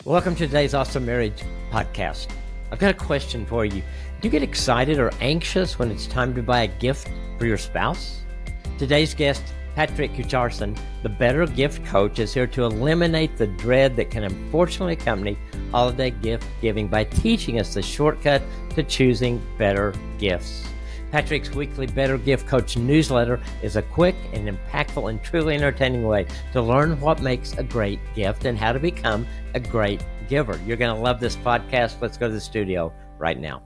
Welcome to today's Awesome Marriage podcast. I've got a question for you. Do you get excited or anxious when it's time to buy a gift for your spouse? Today's guest, Patrick Kucharson, the Better Gift Coach, is here to eliminate the dread that can unfortunately accompany holiday gift giving by teaching us the shortcut to choosing better gifts. Patrick's weekly Better Gift Coach newsletter is a quick and impactful and truly entertaining way to learn what makes a great gift and how to become a great giver. You're going to love this podcast. Let's go to the studio right now.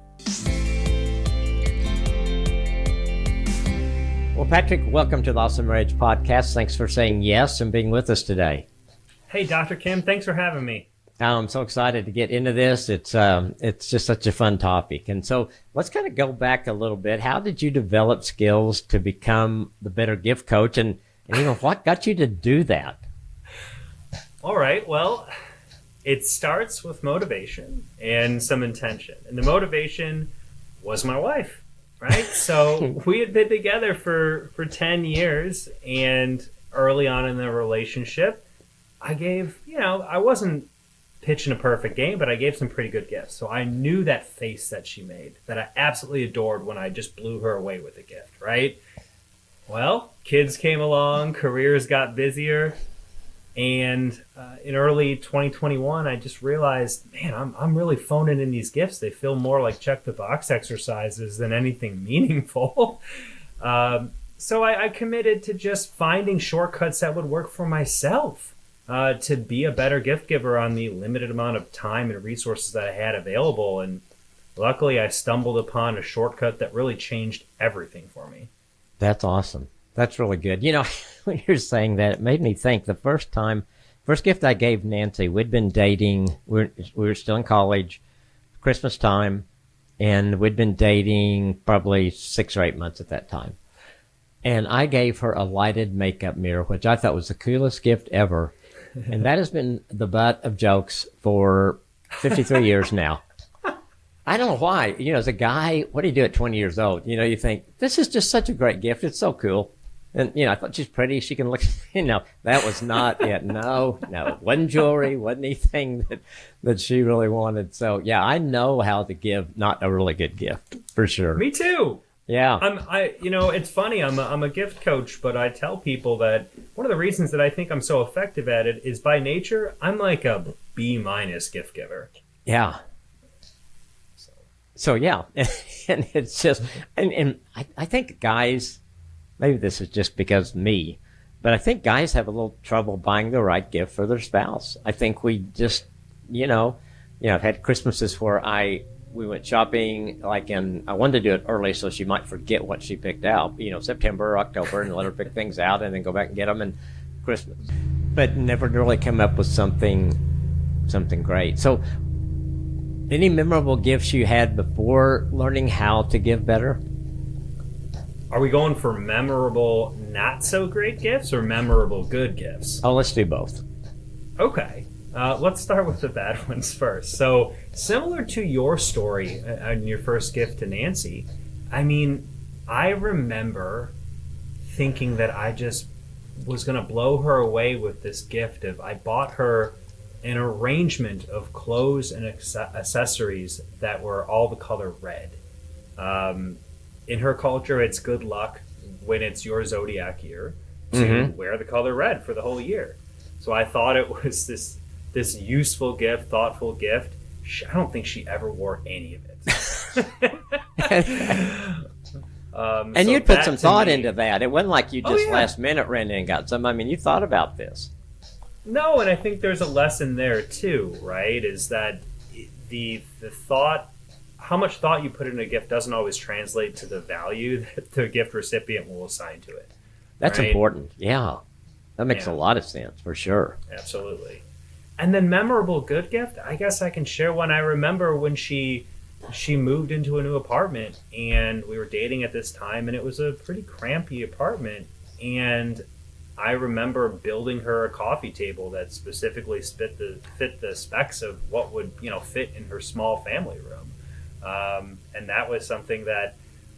Well, Patrick, welcome to the Awesome Marriage Podcast. Thanks for saying yes and being with us today. Hey, Dr. Kim, thanks for having me. I'm so excited to get into this. It's just such a fun topic. And so let's kind of go back a little bit. How did you develop skills to become the Better Gift Coach? And what got you to do that? All right. Well, it starts with motivation and some intention. And the motivation was my wife, right? So we had been together for 10 years. And early on in the relationship, I wasn't pitching a perfect game, but I gave some pretty good gifts. So I knew that face that she made that I absolutely adored when I just blew her away with a gift, right? Well, kids came along, careers got busier, and in early 2021, I just realized, man, I'm really phoning in these gifts. They feel more like check the box exercises than anything meaningful. So I committed to just finding shortcuts that would work for myself. To be a better gift giver on the limited amount of time and resources that I had available. And luckily, I stumbled upon a shortcut that really changed everything for me. That's awesome. That's really good. When you're saying that, it made me think the first gift I gave Nancy, we'd been dating. We were still in college, Christmas time, and we'd been dating probably 6 or 8 months at that time. And I gave her a lighted makeup mirror, which I thought was the coolest gift ever. And that has been the butt of jokes for 53 years now. I don't know why. As a guy, what do you do at 20 years old? You think, this is just such a great gift. It's so cool. And, I thought she's pretty. She can look, that was not it. No, wasn't jewelry, wasn't anything that she really wanted. So, yeah, I know how to give not a really good gift, for sure. Me too. Yeah. It's funny. I'm a gift coach, but I tell people that one of the reasons that I think I'm so effective at it is by nature, I'm like a B- gift giver. Yeah. So yeah. And it's just, and I think guys, maybe this is just because me, but I think guys have a little trouble buying the right gift for their spouse. I think we just, I've had Christmases where we went shopping, I wanted to do it early so she might forget what she picked out, September, October, and let her pick things out and then go back and get them and Christmas. But never really come up with something great. So any memorable gifts you had before learning how to give better? Are we going for memorable, not so great gifts or memorable good gifts? Oh, let's do both. Okay. Let's start with the bad ones first. So, similar to your story and your first gift to Nancy, I remember thinking that I just was going to blow her away with this gift. I bought her an arrangement of clothes and accessories that were all the color red. In her culture, it's good luck when it's your zodiac year to wear the color red for the whole year. So I thought it was this useful gift, thoughtful gift. I don't think she ever wore any of it. And you'd put some thought into that. It wasn't like you just last minute ran in and got some. You thought about this. No, and I think there's a lesson there too, right? Is that the thought, how much thought you put in a gift doesn't always translate to the value that the gift recipient will assign to it. That's right? important. Yeah. That makes a lot of sense, for sure. Absolutely. And then memorable good gift, I guess I can share one. I remember when she moved into a new apartment, and we were dating at this time, and it was a pretty crampy apartment. And I remember building her a coffee table that specifically fit the specs of what would fit in her small family room. And that was something that,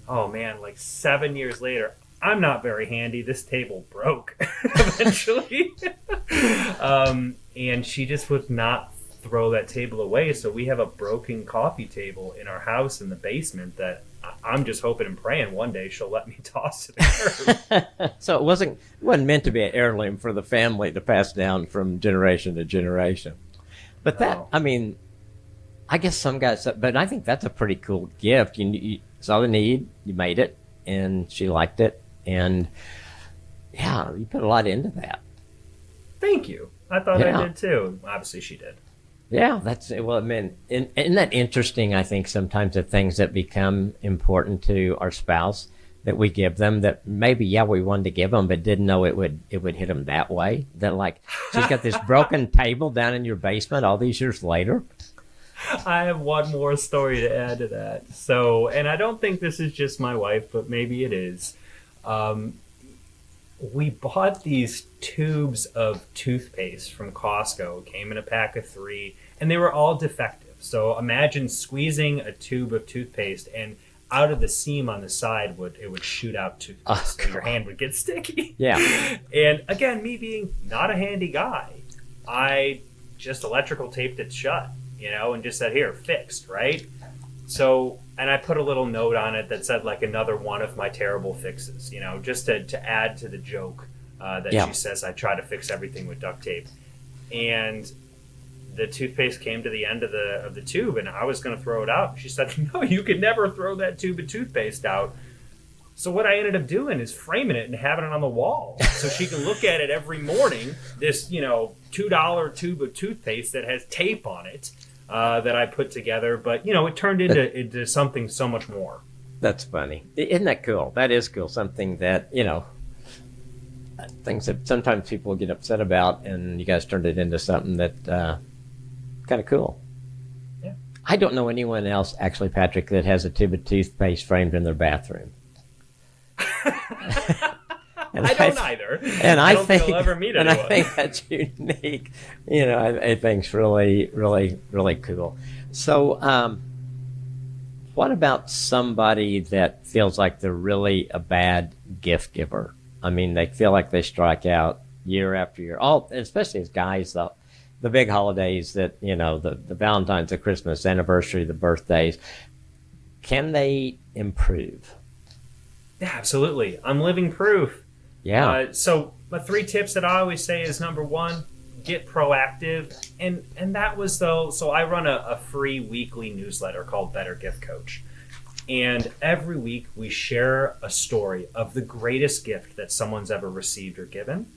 7 years later, I'm not very handy. This table broke eventually. And she just was not throw that table away. So we have a broken coffee table in our house in the basement that I'm just hoping and praying one day she'll let me toss to the curb. So it wasn't meant to be an heirloom for the family to pass down from generation to generation. But that, No. I mean, I guess some guys, but I think that's a pretty cool gift. You saw the need, you made it, and she liked it, and yeah, you put a lot into that. Thank you. I thought Yeah. I did too. Obviously she did. Yeah, that's well. I mean, isn't that interesting? I think sometimes the things that become important to our spouse that we give them that maybe we wanted to give them but didn't know it would hit them that way. That like she's got this broken table down in your basement all these years later. I have one more story to add to that. So, and I don't think this is just my wife, but maybe it is. We bought these tubes of toothpaste from Costco. It came in a pack of 3, and they were all defective. So imagine squeezing a tube of toothpaste, and out of the seam on the side it would shoot out toothpaste. So your hand would get sticky. Yeah. And again, me being not a handy guy, I just electrical taped it shut, and just said, here, fixed, right? So, and I put a little note on it that said like another one of my terrible fixes, just to add to the joke that she says I try to fix everything with duct tape. And the toothpaste came to the end of the tube, and I was going to throw it out. She said, no, you could never throw that tube of toothpaste out. So what I ended up doing is framing it and having it on the wall so she can look at it every morning, this, $2 tube of toothpaste that has tape on it. That I put together, but it turned into something so much more. That's funny. Isn't that cool? That is cool. Something that things that sometimes people get upset about, and you guys turned it into something that kind of cool. Yeah. I don't know anyone else, actually, Patrick, that has a tube of toothpaste framed in their bathroom. I don't either. And I don't think I'll ever meet anyone. And I think that's unique. I think it's really, really, really cool. So, what about somebody that feels like they're really a bad gift giver? I mean, they feel like they strike out year after year. Especially as guys, the big holidays that the Valentine's, the Christmas, anniversary, the birthdays. Can they improve? Yeah, absolutely. I'm living proof. Yeah. So my 3 tips that I always say is, number 1, get proactive. And that was so I run a free weekly newsletter called Better Gift Coach. And every week we share a story of the greatest gift that someone's ever received or given.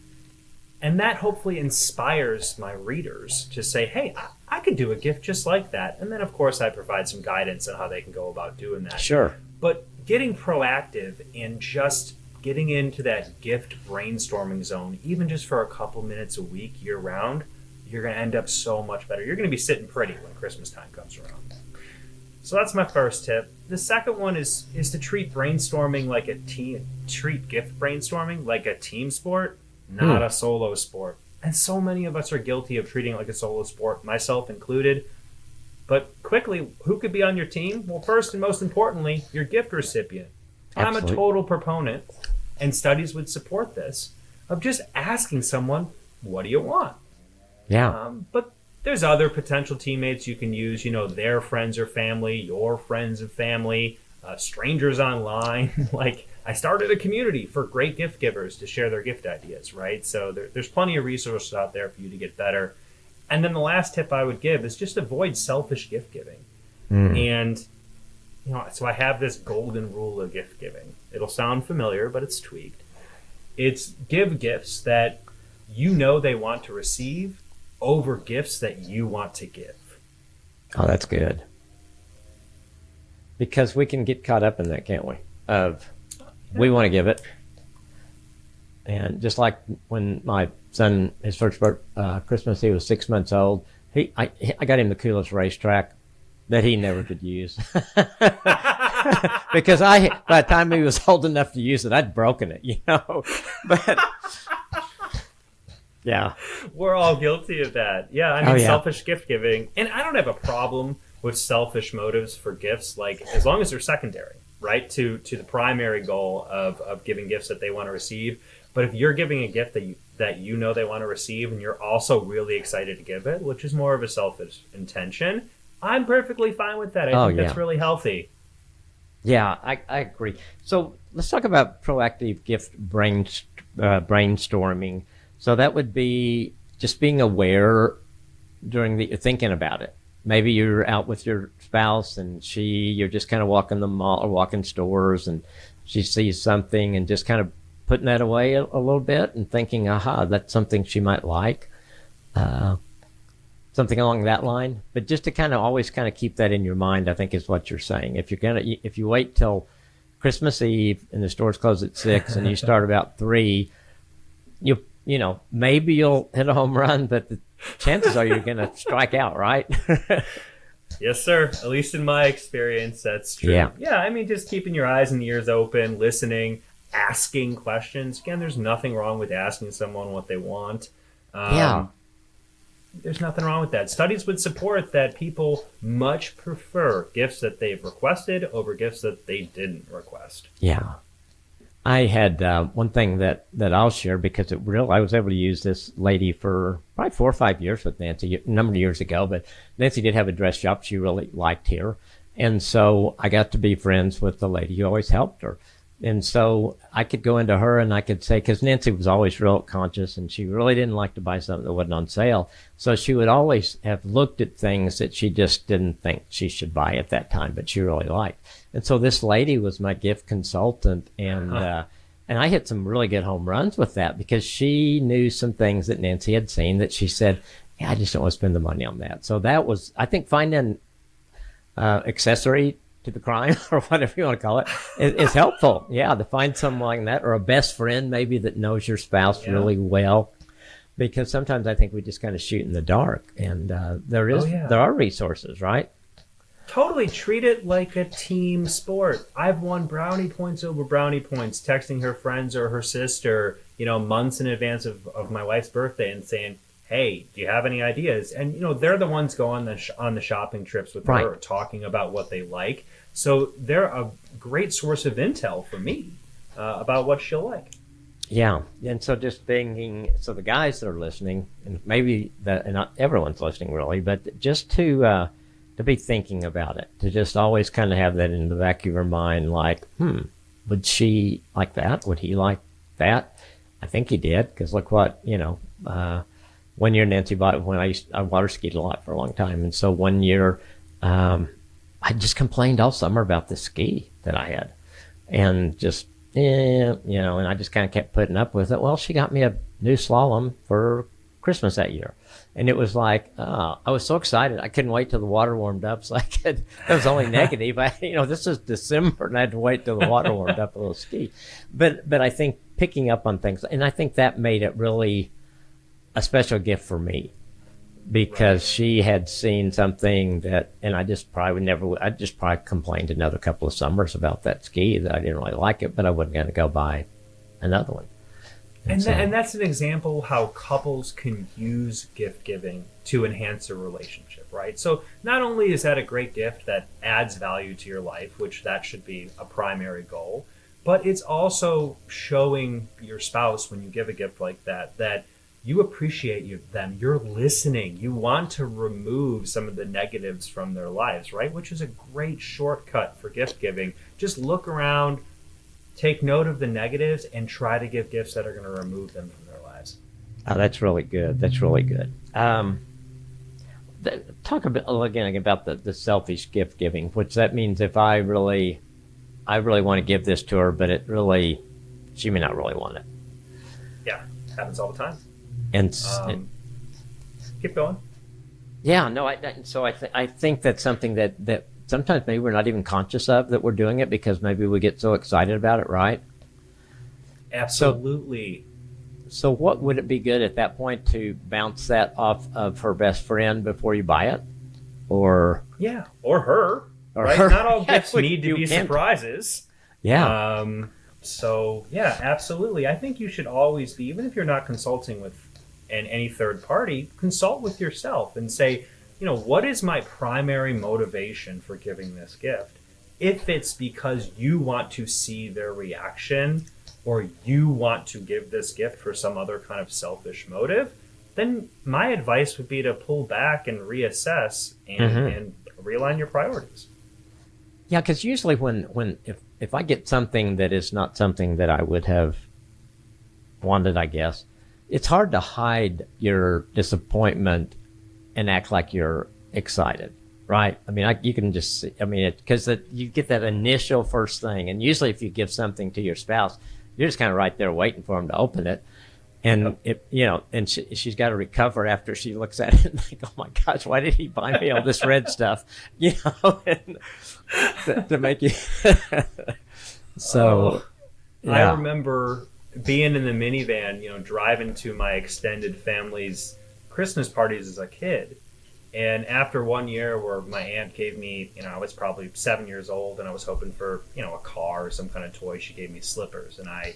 And that hopefully inspires my readers to say, hey, I could do a gift just like that. And then, of course, I provide some guidance on how they can go about doing that. Sure. But getting proactive and just getting into that gift brainstorming zone, even just for a couple minutes a week, year round, you're going to end up so much better. You're going to be sitting pretty when Christmas time comes around. So that's my first tip. The second one is to treat brainstorming like treat gift brainstorming like a team sport, not a solo sport. And so many of us are guilty of treating it like a solo sport, myself included. But quickly, who could be on your team? Well, first and most importantly, your gift recipient. Absolutely. I'm a total proponent, and studies would support this, of just asking someone, what do you want? Yeah. But there's other potential teammates you can use, their friends or family, your friends and family, strangers online. Like, I started a community for great gift givers to share their gift ideas, right? So there's plenty of resources out there for you to get better. And then the last tip I would give is just avoid selfish gift giving. And so I have this golden rule of gift giving. It'll sound familiar, but it's tweaked. It's give gifts that they want to receive over gifts that you want to give. Oh, that's good. Because we can get caught up in that, can't we? We want to give it. And just like when my son, his first Christmas, he was 6 months old. I got him the coolest racetrack that he never could use. Because by the time he was old enough to use it, I'd broken it, But yeah, we're all guilty of that. Yeah, I mean, selfish gift giving, and I don't have a problem with selfish motives for gifts, like as long as they're secondary, right, to the primary goal of giving gifts that they want to receive. But if you're giving a gift that you know they want to receive, and you're also really excited to give it, which is more of a selfish intention, I'm perfectly fine with that. I think that's really healthy. Yeah, I agree. So let's talk about proactive gift brainstorming. So that would be just being aware during thinking about it. Maybe you're out with your spouse and you're just kind of walking the mall or walking stores, and she sees something and just kind of putting that away a little bit and thinking, aha, that's something she might like. Something along that line. But just to kind of always kind of keep that in your mind, I think is what you're saying. If you wait till Christmas Eve and the stores close at 6 and you start about 3, you know, maybe you'll hit a home run, but the chances are you're going to strike out, right? Yes, sir. At least in my experience, that's true. Yeah, I mean, just keeping your eyes and ears open, listening, asking questions. Again, there's nothing wrong with asking someone what they want. There's nothing wrong with that. Studies would support that people much prefer gifts that they've requested over gifts that they didn't request. Yeah. I had one thing that I'll share, because I was able to use this lady for probably 4 or 5 years with Nancy, a number of years ago, but Nancy did have a dress shop she really liked here. And so I got to be friends with the lady who always helped her. And so I could go into her and I could say, because Nancy was always real conscious and she really didn't like to buy something that wasn't on sale. So she would always have looked at things that she just didn't think she should buy at that time, but she really liked. And so this lady was my gift consultant, and I hit some really good home runs with that, because she knew some things that Nancy had seen that she said, yeah, I just don't want to spend the money on that. So that was, I think, finding accessory to the crime, or whatever you want to call it, is helpful. Yeah, to find someone like that, or a best friend maybe that knows your spouse really well, because sometimes I think we just kind of shoot in the dark, and there are resources, right? Totally treat it like a team sport. I've won brownie points over brownie points, texting her friends or her sister, months in advance of my wife's birthday and saying, hey, do you have any ideas? And, they're the ones going on the shopping trips with her, talking about what they like. So they're a great source of intel for me about what she'll like. Yeah. And so just thinking, so the guys that are listening, and maybe and not everyone's listening really, but just to be thinking about it, to just always kind of have that in the back of your mind, like, would she like that? Would he like that? I think he did, because look what, one year Nancy bought, I water skied a lot for a long time. And so one year, I just complained all summer about the ski that I had, and just, and I just kind of kept putting up with it. Well, she got me a new slalom for Christmas that year. And it was like, I was so excited. I couldn't wait till the water warmed up. So it was only negative. This is December and I had to wait till the water warmed up a little ski. But I think picking up on things, and I think that made it really a special gift for me, because she had seen something that, and I just probably complained another couple of summers about that ski, that I didn't really like it, but I wasn't going to go buy another one. And that's an example how couples can use gift giving to enhance a relationship, right? So not only is that a great gift that adds value to your life, which that should be a primary goal, but it's also showing your spouse, when you give a gift like that you appreciate them, you're listening, you want to remove some of the negatives from their lives, right? Which is a great shortcut for gift giving. Just look around, take note of the negatives, and try to give gifts that are going to remove them from their lives. Oh, that's really good. That's really good. Talk a bit again about the selfish gift giving, which that means if I really want to give this to her, but she may not really want it. Yeah, happens all the time. And keep going. Yeah, no, I think that's something that sometimes maybe we're not even conscious of, that we're doing it, because maybe we get so excited about it, right? Absolutely. So what would it be good at that point to bounce that off of her best friend before you buy it? Or her. Right? Her. Not all gifts need to be surprises. Yeah. Absolutely. I think you should always be, even if you're not consulting with any third party, consult with yourself and say, what is my primary motivation for giving this gift? If it's because you want to see their reaction or you want to give this gift for some other kind of selfish motive, then my advice would be to pull back and reassess and realign your priorities. Yeah, because usually if I get something that is not something that I would have wanted, I guess, it's hard to hide your disappointment and act like you're excited, right? I mean, you can just see, I mean, because you get that initial first thing, and usually if you give something to your spouse, you're just kind of right there waiting for them to open it. And she's got to recover after she looks at it and think, "Oh my gosh, why did he buy me all this red stuff?" And to make you. So, I remember being in the minivan, driving to my extended family's Christmas parties as a kid. And after 1 year where my aunt gave me, I was probably 7 years old, and I was hoping for, a car or some kind of toy, she gave me slippers, and I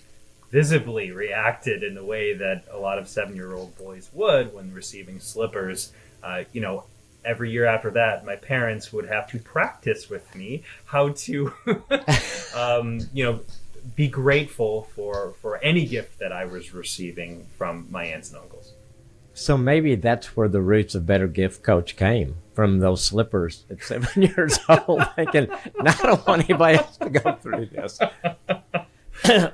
visibly reacted in the way that a lot of 7-year-old boys would when receiving slippers. Every year after that, my parents would have to practice with me how to, be grateful for any gift that I was receiving from my aunts and uncles. So maybe that's where the roots of Better Gift Coach came, from those slippers at 7 years old, thinking, I don't want anybody else to go through this.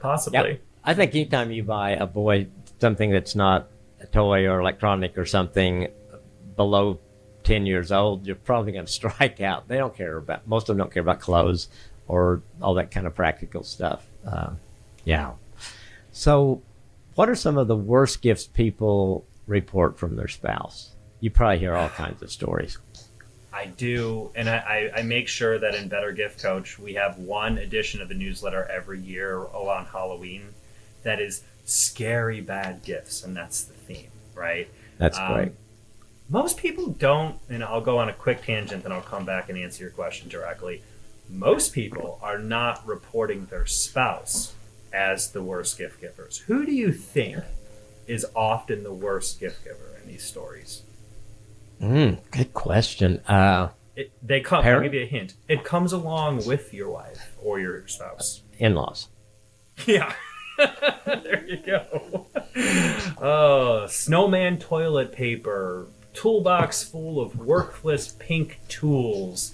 Possibly. Yeah. I think anytime you buy a boy something that's not a toy or electronic or something below 10 years old, you're probably going to strike out. Most of them don't care about clothes or all that kind of practical stuff. Yeah. So what are some of the worst gifts people report from their spouse? You probably hear all kinds of stories. I do, and I make sure that in Better Gift Coach, we have one edition of the newsletter every year on Halloween that is scary bad gifts, and that's the theme, right? That's great. Most people don't, and I'll go on a quick tangent, and I'll come back and answer your question directly. Most people are not reporting their spouse as the worst gift givers. Who do you think is often the worst gift giver in these stories? Good question. I'll give you a hint. It comes along with your wife or your spouse. In-laws. Yeah. There you go. Oh, snowman toilet paper, toolbox full of worthless pink tools,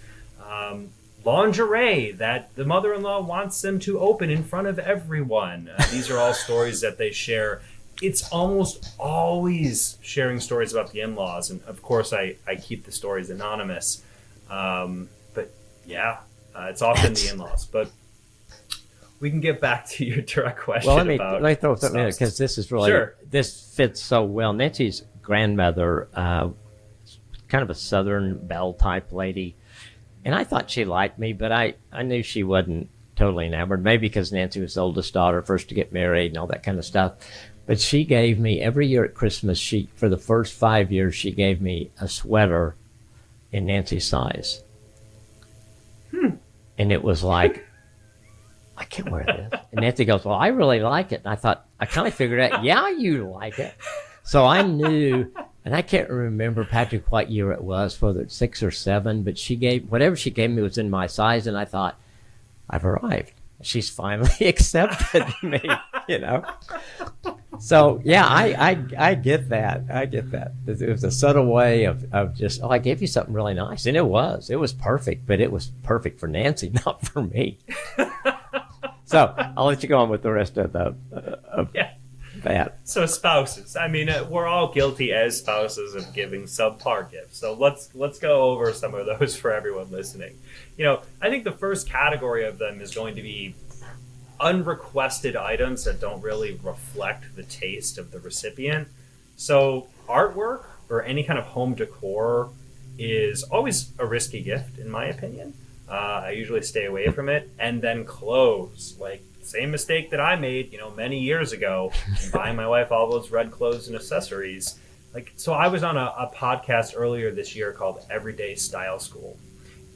lingerie that the mother-in-law wants them to open in front of everyone. These are all stories that they share. It's almost always sharing stories about the in-laws, and of course I keep the stories anonymous. But yeah, it's often the in-laws. But we can get back to your direct question. Well, let me throw something in, because this is really this fits so well. Nancy's grandmother, kind of a Southern belle type lady, and I thought she liked me, but I knew she wasn't totally enamored. Maybe because Nancy was the oldest daughter, first to get married, and all that kind of stuff. But she gave me, every year at Christmas, for the first 5 years, she gave me a sweater in Nancy's size. And it was like, I can't wear this. And Nancy goes, well, I really like it. And I thought, I kind of figured out, yeah, you like it. So I knew, and I can't remember, Patrick, what year it was, whether it's 6 or 7, but whatever she gave me was in my size, and I thought, I've arrived. She's finally accepted me, So yeah, I get that. I get that. It was a subtle way of just, I gave you something really nice, and it was perfect, but it was perfect for Nancy, not for me. So I'll let you go on with the rest of that. So spouses. I mean, we're all guilty as spouses of giving subpar gifts. So let's go over some of those for everyone listening. I think the first category of them is going to be unrequested items that don't really reflect the taste of the recipient. So artwork or any kind of home decor is always a risky gift, in my opinion. I usually stay away from it. And then clothes, like same mistake that I made, many years ago, buying my wife all those red clothes and accessories. So I was on a podcast earlier this year called Everyday Style School.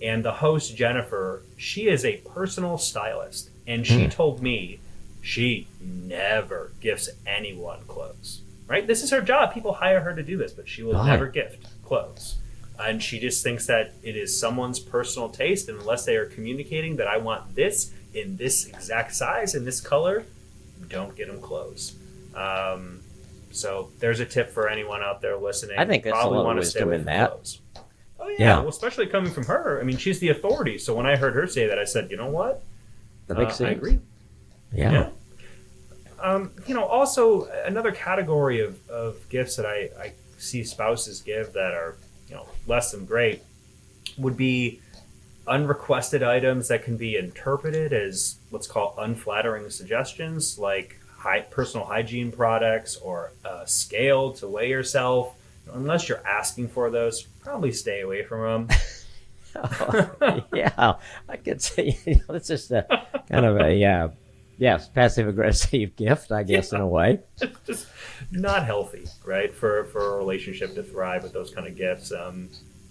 And the host, Jennifer, she is a personal stylist. And she told me she never gifts anyone clothes, right? This is her job. People hire her to do this, but she will never gift clothes. And she just thinks that it is someone's personal taste. And unless they are communicating that I want this in this exact size, in this color, don't get them clothes. So there's a tip for anyone out there listening. I think that's probably a lot of want to stay wisdom away in from that. clothes. Oh yeah. Yeah. Well, especially coming from her. I mean, she's the authority. So when I heard her say that, I said, you know what? That makes sense. I agree. Yeah. Also another category of gifts that I see spouses give that are, less than great would be unrequested items that can be interpreted as what's called unflattering suggestions, like personal hygiene products or a scale to weigh yourself. Unless you're asking for those, probably stay away from them. Yeah, I could say it's just a kind of a passive aggressive gift, I guess, in a way. It's just not healthy, right? For a relationship to thrive with those kind of gifts.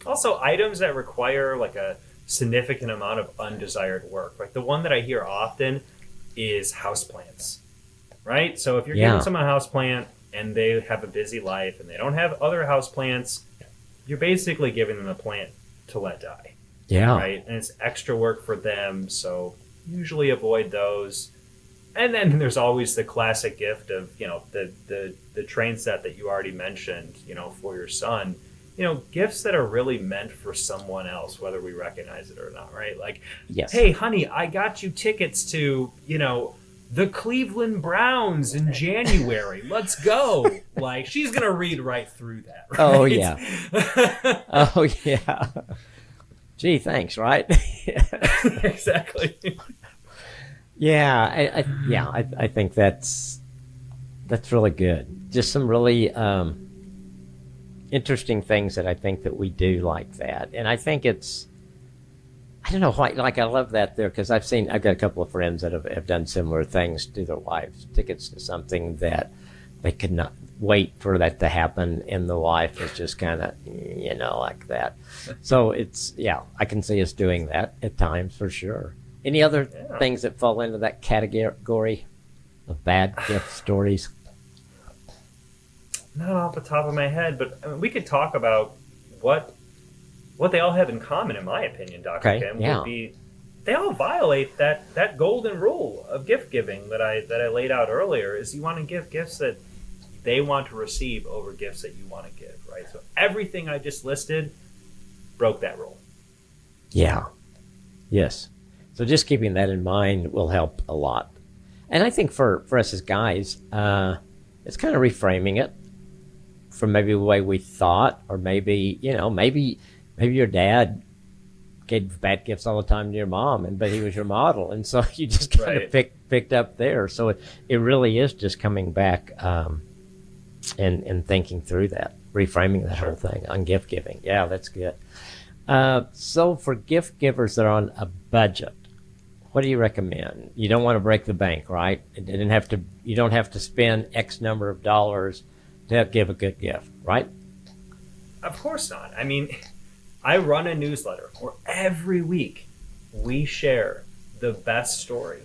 Also, items that require like a significant amount of undesired work. Like the one that I hear often is houseplants, right? So if you're giving someone a houseplant and they have a busy life and they don't have other houseplants, you're basically giving them a plant to let die. Yeah. Right? And it's extra work for them, so usually avoid those. And then there's always the classic gift of, the train set that you already mentioned, for your son. Gifts that are really meant for someone else, whether we recognize it or not, right? Like, yes. Hey, honey, I got you tickets to, the Cleveland Browns in January. Let's go. Like, she's going to read right through that, right? Oh, yeah. Oh, yeah. Gee, thanks, right? Exactly. Yeah, I think that's really good. Just some really interesting things that I think that we do like that. And I think I don't know why, like I love that there, because I've got a couple of friends that have done similar things to their wives, tickets to something that they could not wait for that to happen, and the wife is just kind of, like that. So I can see us doing that at times for sure. Any other things that fall into that category of bad gift stories? Not off the top of my head, but I mean, we could talk about what they all have in common, in my opinion, Dr. Kim, would be they all violate that golden rule of gift giving that I laid out earlier. Is you want to give gifts that they want to receive over gifts that you want to give, right? So everything I just listed broke that rule. Yeah. Yes. So just keeping that in mind will help a lot. And I think for us as guys, it's kind of reframing it from maybe the way we thought, or maybe your dad gave bad gifts all the time to your mom, but he was your model, and so you just kind of picked up there. So it really is just coming back and thinking through that, reframing that whole thing on gift giving. Yeah, that's good. So for gift givers that are on a budget, what do you recommend? You don't want to break the bank, right? You don't have to spend X number of dollars to give a good gift, right? Of course not. I mean, I run a newsletter where every week we share the best story,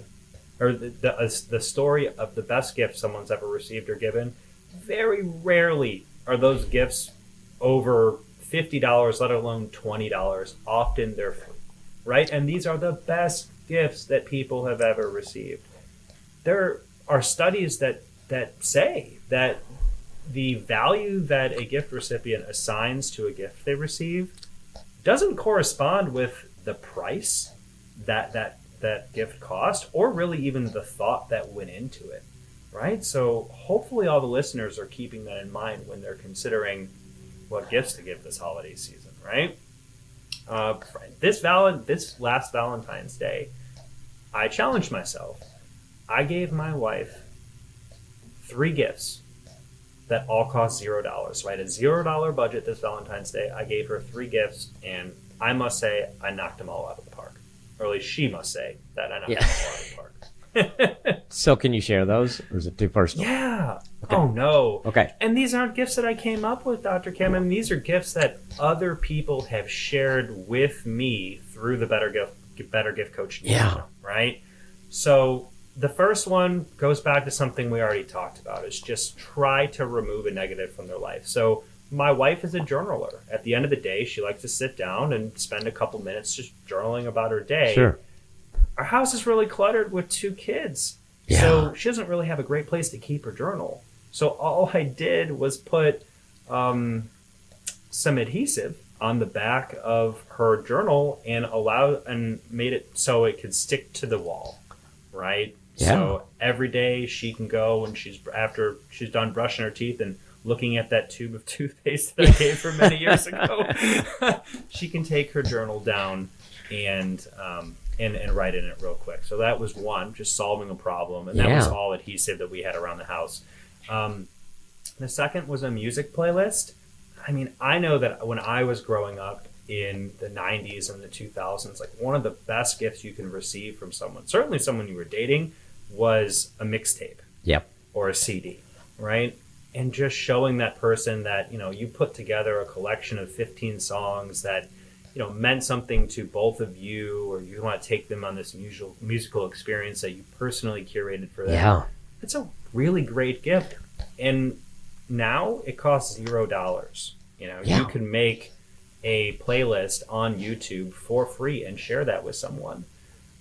or the story of the best gift someone's ever received or given. Very rarely are those gifts over $50, let alone $20. Often they're free, right? And these are the best gifts that people have ever received. There are studies that say that the value that a gift recipient assigns to a gift they receive doesn't correspond with the price that gift cost, or really even the thought that went into it, right? So hopefully all the listeners are keeping that in mind when they're considering what gifts to give this holiday season, right? This last Valentine's Day, I challenged myself. I gave my wife 3 gifts that all cost $0. So I had a $0 budget this Valentine's Day. I gave her 3 gifts, and I must say I knocked them all out of the park. Or at least she must say that I knocked them all out of the park. So can you share those, or is it too personal? Yeah. Okay. Oh, no. Okay. And these aren't gifts that I came up with, Dr. Kim. I mean, these are gifts that other people have shared with me through the Better Gift Coach newsletter, right? So the first one goes back to something we already talked about. Is just try to remove a negative from their life. So my wife is a journaler. At the end of the day, she likes to sit down and spend a couple minutes just journaling about her day. Sure. Our house is really cluttered with 2 kids. Yeah. So she doesn't really have a great place to keep her journal. So all I did was put some adhesive on the back of her journal and made it so it could stick to the wall, right? Yeah. So every day she can go and after she's done brushing her teeth and looking at that tube of toothpaste that I gave her many years ago, she can take her journal down and write in it real quick. So that was one, just solving a problem, and that was all adhesive that we had around the house. The second was a music playlist. I mean, I know that when I was growing up in the 90s and the 2000s, like one of the best gifts you can receive from someone, certainly someone you were dating, was a mixtape. Yep. Or a CD, right? And just showing that person that, you put together a collection of 15 songs that, meant something to both of you, or you want to take them on this musical experience that you personally curated for them. Yeah. It's a really great gift. And now it costs $0. You can make a playlist on YouTube for free and share that with someone.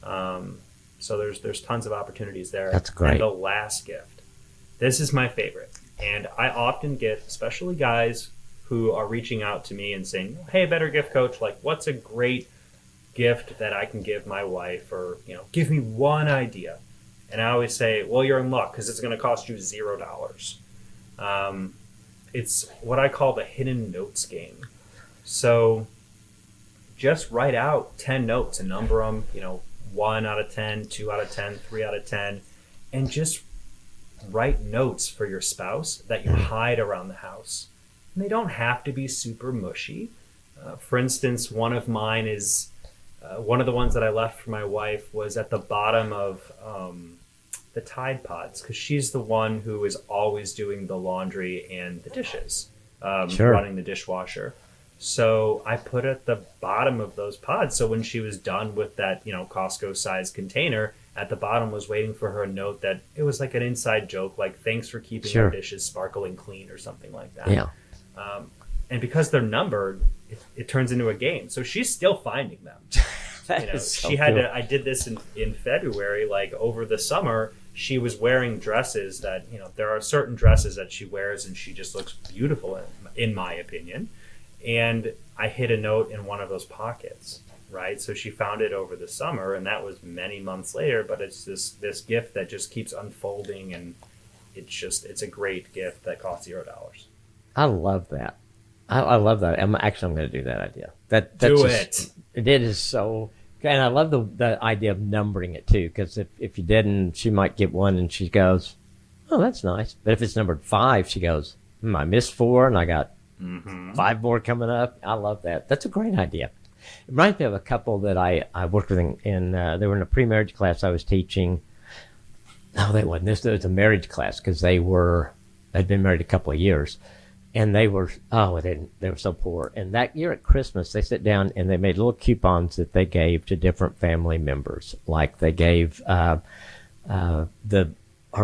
So there's tons of opportunities there. That's great. And the last gift. This is my favorite. And I often get, especially guys who are reaching out to me and saying, hey, Better Gift Coach, like, what's a great gift that I can give my wife? Or, give me one idea. And I always say, well, you're in luck because it's going to cost you $0. It's what I call the hidden notes game. So just write out 10 notes and number them, 1 out of 10, 2 out of 10, 3 out of 10, and just write notes for your spouse that you hide around the house. And they don't have to be super mushy. For instance, one of mine is, one of the ones that I left for my wife was at the bottom of the Tide Pods, because she's the one who is always doing the laundry and the dishes, running the dishwasher. So I put at the bottom of those pods. So when she was done with that, Costco-sized container, at the bottom was waiting for her a note that it was like an inside joke, like, thanks for keeping our dishes sparkling clean or something like that. Yeah. And because they're numbered, it turns into a game. So she's still finding them. I did this in February, like over the summer, she was wearing dresses that, there are certain dresses that she wears and she just looks beautiful in my opinion. And I hid a note in one of those pockets, right? So she found it over the summer, and that was many months later, but it's this gift that just keeps unfolding, and it's a great gift that costs $0. I love that. I love that. I'm going to do that idea. It is so, and I love the idea of numbering it too, because if you didn't, she might get one and she goes, oh, that's nice. But if it's numbered 5, she goes, I missed 4 and I got 5 more coming up. I love that. That's a great idea. It reminds me of a couple that I worked with they were in a pre-marriage class I was teaching. No, they wasn't. This was a marriage class because they'd been married a couple of years. And they were so poor. And that year at Christmas, they sat down and they made little coupons that they gave to different family members. Like they gave her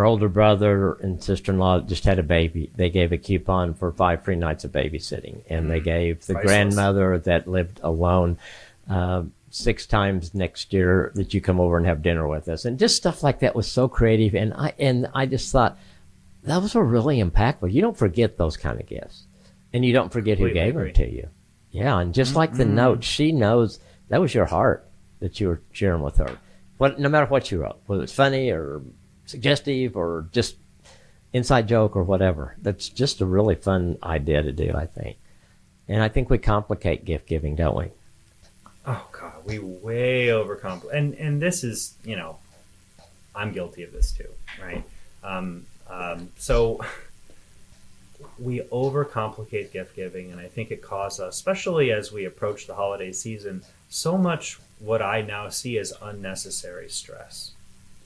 older brother and sister-in-law just had a baby. They gave a coupon for 5 free nights of babysitting. And they gave the grandmother that lived alone 6 times next year that you come over and have dinner with us. And just stuff like that was so creative. And I just thought, those were really impactful. You don't forget those kind of gifts. And you don't forget who gave them to you. Yeah, and just like the note, she knows that was your heart that you were sharing with her. No matter what you wrote, whether it's funny or suggestive or just inside joke or whatever. That's just a really fun idea to do, I think. And I think we complicate gift giving, don't we? Oh, God, we way overcomplicate. And this is, I'm guilty of this too, right? So we overcomplicate gift giving, and I think it causes us, especially as we approach the holiday season, so much what I now see as unnecessary stress,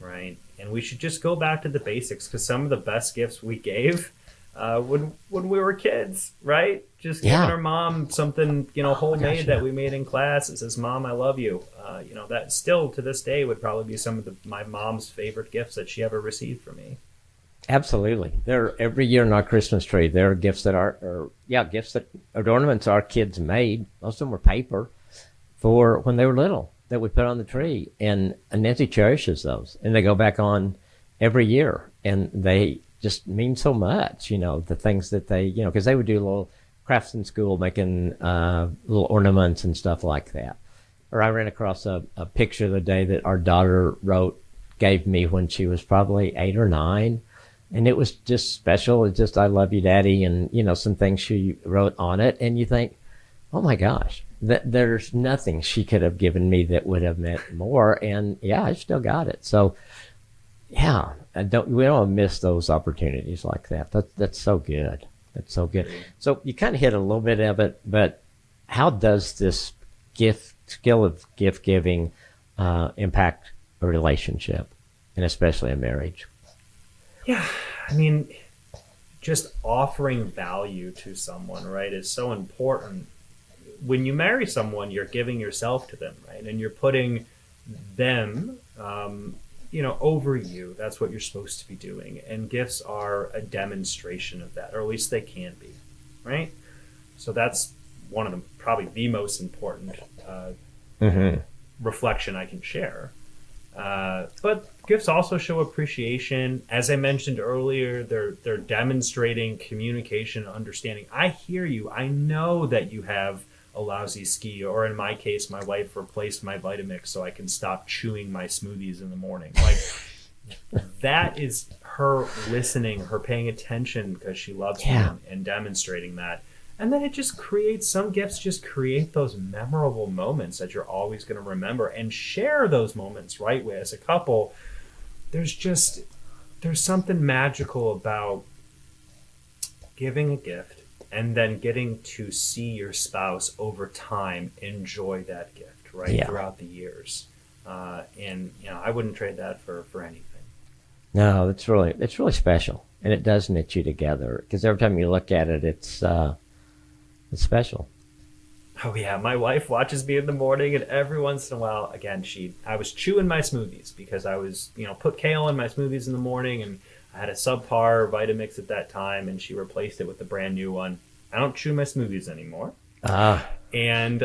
right? And we should just go back to the basics, because some of the best gifts we gave when we were kids, right? Just giving our mom something, homemade that we made in class. It says, "Mom, I love you." That still to this day would probably be some of my mom's favorite gifts that she ever received from me. Absolutely. Every year in our Christmas tree, there are gifts that are ornaments our kids made. Most of them were paper for when they were little that we put on the tree. And Nancy cherishes those. And they go back on every year, and they just mean so much. The things that they, because they would do little crafts in school, making little ornaments and stuff like that. Or I ran across a picture the day that our daughter gave me when she was probably 8 or 9. And it was just special. It's just, I love you, Daddy. And, some things she wrote on it. And you think, oh my gosh, there's nothing she could have given me that would have meant more. And yeah, I still got it. So yeah, we don't miss those opportunities like that. That's so good. That's so good. So you kind of hit a little bit of it, but how does this skill of gift giving impact a relationship, and especially a marriage? Yeah, just offering value to someone, right, is so important. When you marry someone, you're giving yourself to them, right, and you're putting them, over you. That's what you're supposed to be doing, and gifts are a demonstration of that, or at least they can be, right? So that's one of the probably the most important reflection I can share. But gifts also show appreciation. As I mentioned earlier, they're demonstrating communication, understanding. I hear you. I know that you have a lousy ski, or in my case, my wife replaced my Vitamix so I can stop chewing my smoothies in the morning. Like, that is her listening, her paying attention because she loves me and demonstrating that. And then it just creates, some gifts just create those memorable moments that you're always going to remember and share those moments, right? As a couple, there's something magical about giving a gift and then getting to see your spouse over time enjoy that gift, right? Yeah. Throughout the years. And I wouldn't trade that for anything. No, it's really special. And it does knit you together, because every time you look at it, it's special. Oh yeah, my wife watches me in the morning, and every once in a while, again, I was chewing my smoothies because I was, put kale in my smoothies in the morning, and I had a subpar Vitamix at that time, and she replaced it with a brand new one. I don't chew my smoothies anymore. And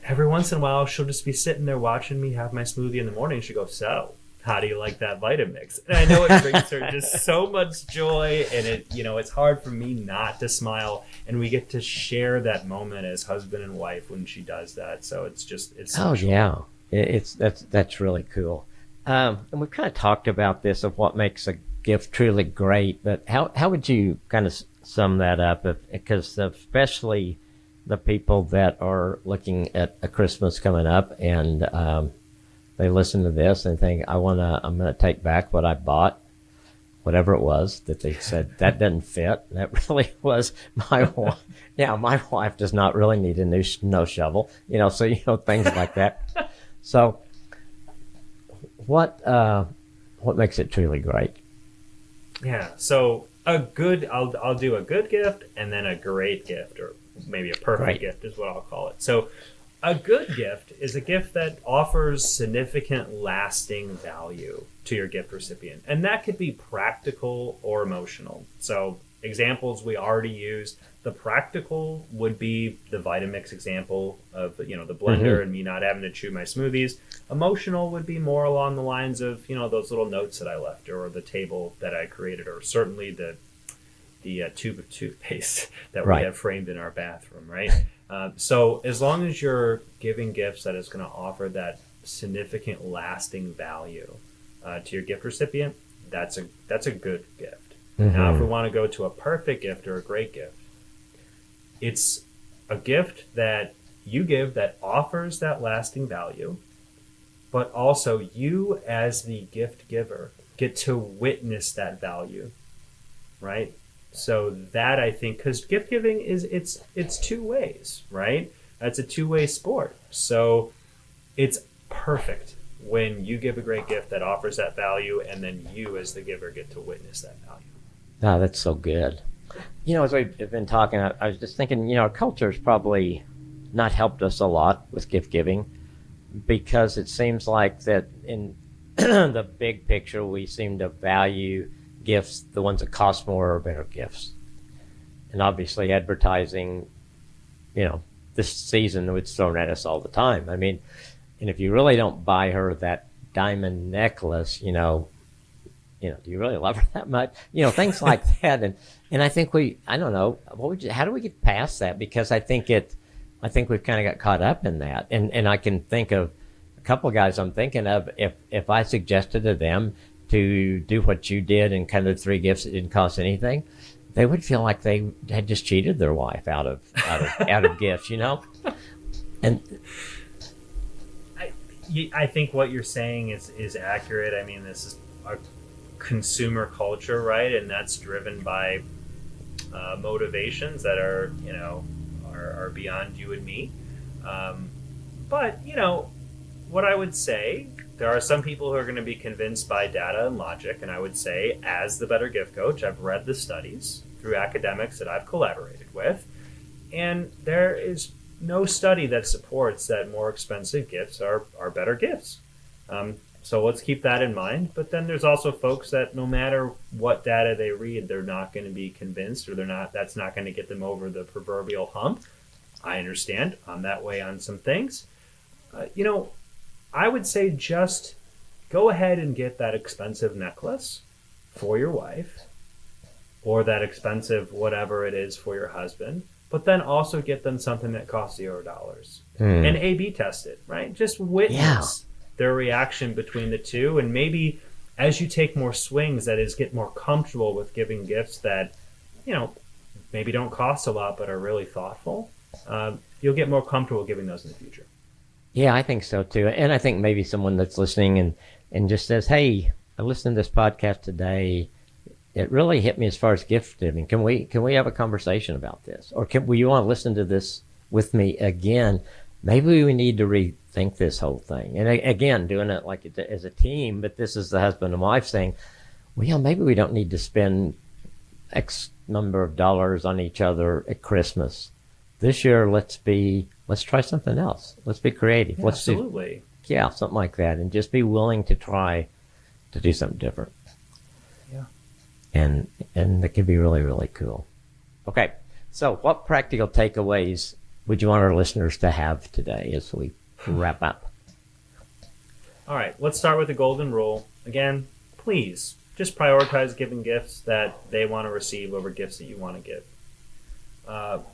every once in a while, she'll just be sitting there watching me have my smoothie in the morning. She'll go, "So, how do you like that Vitamix?" And I know it brings her just so much joy, and it's hard for me not to smile. And we get to share that moment as husband and wife when she does that. So it's special. Yeah, that's really cool. And we've kind of talked about this, of what makes a gift truly great. But how would you kind of sum that up? Because especially the people that are looking at a Christmas coming up, and they listen to this and think, I'm gonna take back what I bought, whatever it was that they said that doesn't fit. That really was my wife. Yeah, my wife does not really need a new snow shovel. So things like that. So what makes it truly great? Yeah. So I'll do a good gift and then a great gift, or maybe a perfect gift is what I'll call it. So a good gift is a gift that offers significant, lasting value to your gift recipient. And that could be practical or emotional. So examples we already use, the practical would be the Vitamix example of, the blender and me not having to chew my smoothies. Emotional would be more along the lines of, those little notes that I left, or the table that I created, or certainly the tube of toothpaste that we have framed in our bathroom, right? So as long as you're giving gifts that is going to offer that significant, lasting value to your gift recipient, that's a good gift. Now, if we want to go to a perfect gift or a great gift, it's a gift that you give that offers that lasting value, but also you as the gift giver get to witness that value, right? So that, I think, because gift giving it's two ways, right? It's a two-way sport. So it's perfect when you give a great gift that offers that value, and then you as the giver get to witness that value. Oh, that's so good. As we've been talking, I was just thinking, our culture has probably not helped us a lot with gift giving, because it seems like that in the big picture, we seem to value gifts, the ones that cost more, are better gifts. And obviously advertising, this season, it's thrown at us all the time. And if you really don't buy her that diamond necklace, do you really love her that much? Things like that. And I think I don't know, how do we get past that? Because I think we've kind of got caught up in that. And I can think of a couple of guys I'm thinking of, if I suggested to them to do what you did and kind of 3 gifts that didn't cost anything, they would feel like they had just cheated their wife out of gifts, And I think what you're saying is accurate. I mean, this is a consumer culture, right? And that's driven by motivations that are beyond you and me. But what I would say, there are some people who are going to be convinced by data and logic, and I would say, as the better gift coach, I've read the studies through academics that I've collaborated with, and there is no study that supports that more expensive gifts are better gifts. So let's keep that in mind. But then there's also folks that no matter what data they read, they're not going to be convinced, or that's not going to get them over the proverbial hump. I understand. I'm that way on some things. I would say just go ahead and get that expensive necklace for your wife, or that expensive whatever it is for your husband, but then also get them something that costs $0 and A/B test it, right? Just witness their reaction between the two, and maybe as you take more swings, that is, get more comfortable with giving gifts that maybe don't cost a lot but are really thoughtful. You'll get more comfortable giving those in the future. Yeah, I think so too. And I think maybe someone that's listening and just says, hey, I listened to this podcast today. It really hit me as far as gift giving. Can we have a conversation about this? Or will you want to listen to this with me again? Maybe we need to rethink this whole thing. And again, doing it like as a team, but this is the husband and wife saying, well, maybe we don't need to spend X number of dollars on each other at Christmas. This year, let's try something else. Let's be creative. Yeah, absolutely. Something like that. And just be willing to try to do something different. Yeah. And that could be really, really cool. Okay. So what practical takeaways would you want our listeners to have today as we wrap up? All right. Let's start with the golden rule. Again, please just prioritize giving gifts that they want to receive over gifts that you want to give.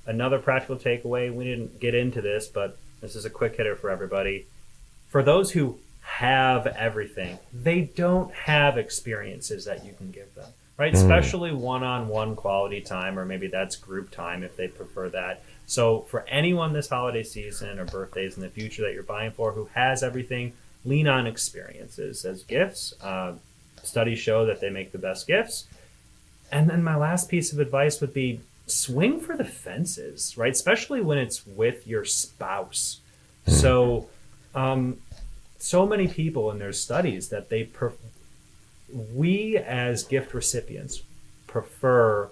Another practical takeaway, we didn't get into this, but this is a quick hitter for everybody. For those who have everything, they don't have experiences that you can give them, right? Especially one-on-one quality time, or maybe that's group time if they prefer that. So for anyone this holiday season or birthdays in the future that you're buying for who has everything, lean on experiences as gifts. Studies show that they make the best gifts. And then my last piece of advice would be swing for the fences, right? Especially when it's with your spouse. So many people, and there's studies that we as gift recipients prefer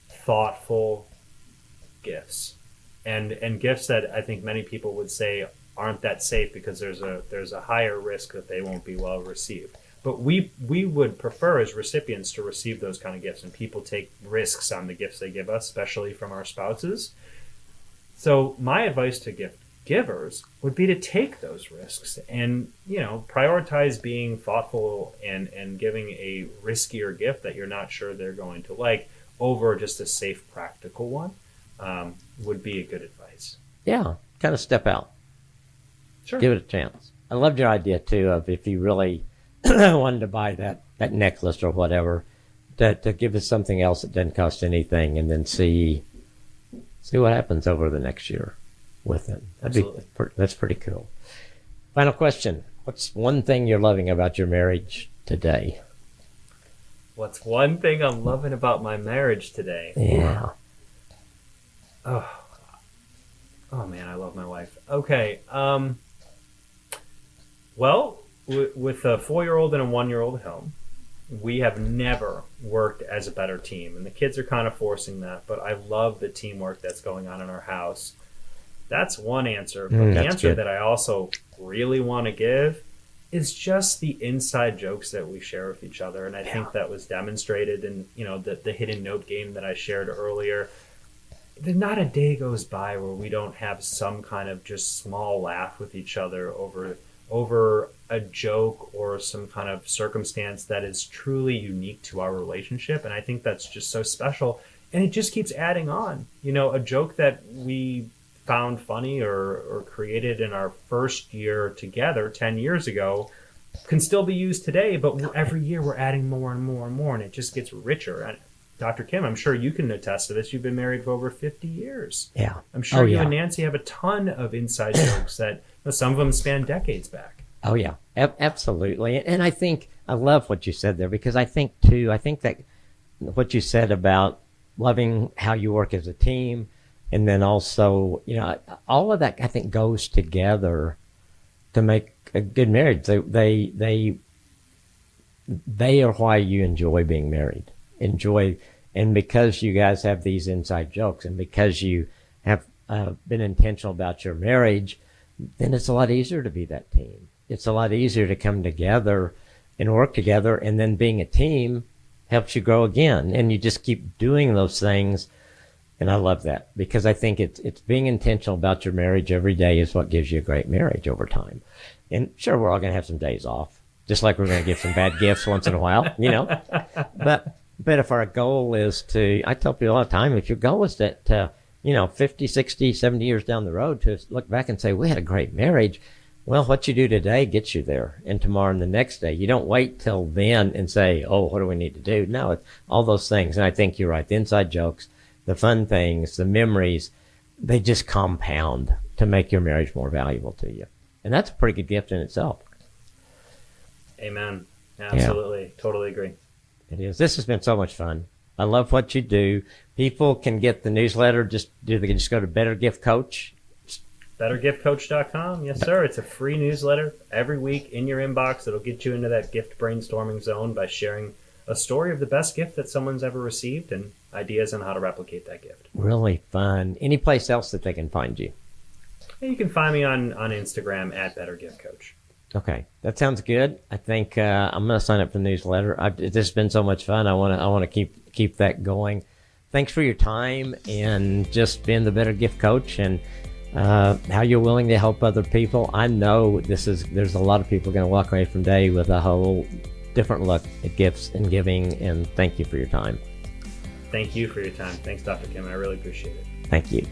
thoughtful gifts, and gifts that I think many people would say aren't that safe because there's a higher risk that they won't be well received. But we would prefer as recipients to receive those kind of gifts, and people take risks on the gifts they give us, especially from our spouses. So my advice to gift givers would be to take those risks and prioritize being thoughtful and giving a riskier gift that you're not sure they're going to like over just a safe, practical one. Would be a good advice. Yeah, kind of step out. Sure. Give it a chance. I loved your idea too of if you really wanted to buy that necklace or whatever, to give us something else that doesn't cost anything, and then see what happens over the next year with it. That's pretty cool. Final question: what's one thing you're loving about your marriage today? What's one thing I'm loving about my marriage today? Yeah. Oh man, I love my wife. Okay. Well, with a 4-year-old and a 1-year-old at home, we have never worked as a better team. And the kids are kind of forcing that, but I love the teamwork that's going on in our house. That's one answer. But the answer good. That I also really want to give is just the inside jokes that we share with each other. And I think that was demonstrated in, the hidden note game that I shared earlier. Not a day goes by where we don't have some kind of just small laugh with each other over over a joke or some kind of circumstance that is truly unique to our relationship. And I think that's just so special. And it just keeps adding on. You know, a joke that we found funny or created in our first year together 10 years ago can still be used today, but every year we're adding more and more and more, and it just gets richer. And Dr. Kim, I'm sure you can attest to this. You've been married for over 50 years. Yeah. I'm sure you and Nancy have a ton of inside jokes that some of them span decades back. Oh, yeah, absolutely. And I think I love what you said there, because I think that what you said about loving how you work as a team, and then also, you know, all of that I think goes together to make a good marriage. They are why you enjoy being married. And because you guys have these inside jokes, and because you have been intentional about your marriage, then it's a lot easier to be that team. It's a lot easier to come together and work together, and then being a team helps you grow again. And you just keep doing those things. And I love that, because I think it's being intentional about your marriage every day is what gives you a great marriage over time. And sure, we're all going to have some days off, just like we're going to give some bad gifts once in a while, you know. But if our goal is to, I tell people all the time, if your goal is to, you know, 50, 60, 70 years down the road to look back and say, we had a great marriage, well, what you do today gets you there, and tomorrow and the next day. You don't wait till then and say, oh, what do we need to do? No, it's all those things. And I think you're right. The inside jokes, the fun things, the memories, they just compound to make your marriage more valuable to you. And that's a pretty good gift in itself. Amen. Absolutely. Yeah. Totally agree. It is. This has been so much fun. I love what you do. People can get the newsletter. They can just go to Better Gift Coach. BetterGiftCoach.com. Yes, sir. It's a free newsletter every week in your inbox. It'll get you into that gift brainstorming zone by sharing a story of the best gift that someone's ever received and ideas on how to replicate that gift. Really fun. Any place else that they can find you? And you can find me on Instagram at BetterGiftCoach. Okay, that sounds good. I think I'm going to sign up for the newsletter. This has been so much fun. I want to keep that going. Thanks for your time and just being the Better Gift Coach, and how you're willing to help other people. I know there's a lot of people going to walk away from today with a whole different look at gifts and giving, and thank you for your time. Thank you for your time. Thanks, Dr. Kim. I really appreciate it. Thank you.